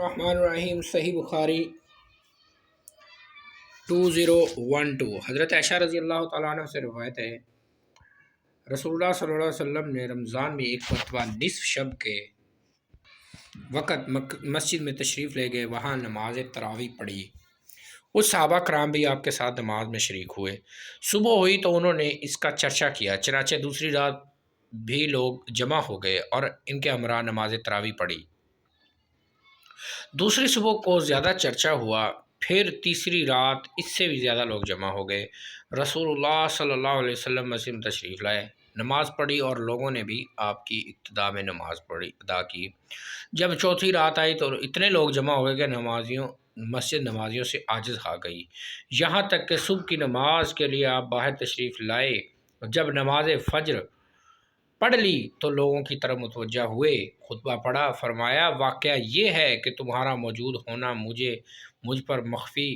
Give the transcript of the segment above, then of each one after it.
الرحمن الرحیم صحیح بخاری 2012 حضرت عائشہ رضی اللہ تعالیٰ عنہ سے روایت ہے، رسول اللہ صلی اللہ علیہ وسلم نے رمضان میں ایک مرتبہ نصف شب کے وقت مسجد میں تشریف لے گئے، وہاں نماز تراویح پڑھی۔ اس صحابہ کرام بھی آپ کے ساتھ نماز میں شریک ہوئے۔ صبح ہوئی تو انہوں نے اس کا چرچا کیا، چنانچہ دوسری رات بھی لوگ جمع ہو گئے اور ان کے ہمراہ نماز تراویح پڑھی۔ دوسری صبح کو زیادہ چرچا ہوا، پھر تیسری رات اس سے بھی زیادہ لوگ جمع ہو گئے۔ رسول اللہ صلی اللہ علیہ وسلم مسجد میں تشریف لائے، نماز پڑھی اور لوگوں نے بھی آپ کی ابتدا میں نماز ادا کی۔ جب چوتھی رات آئی تو اتنے لوگ جمع ہو گئے کہ مسجد نمازیوں سے عاجز آ گئی، یہاں تک کہ صبح کی نماز کے لیے آپ باہر تشریف لائے۔ جب نماز فجر پڑھ لی تو لوگوں کی طرف متوجہ ہوئے، خطبہ پڑھا، فرمایا واقعہ یہ ہے کہ تمہارا موجود ہونا مجھ پر مخفی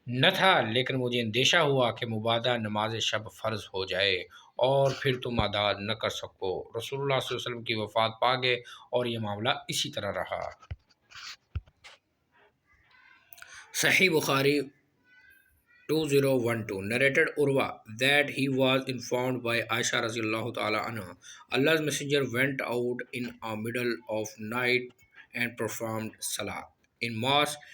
نہ تھا، لیکن مجھے اندیشہ ہوا کہ مبادا نماز شب فرض ہو جائے اور پھر تم ادا نہ کر سکو۔ رسول اللہ صلی اللہ علیہ وسلم کی وفات پا گئے اور یہ معاملہ اسی طرح رہا۔ صحیح بخاری 2012 narrated Urwa that he was informed by Aisha radiallahu ta'ala anha, Allah's messenger went out in a middle of night and performed salat in mosque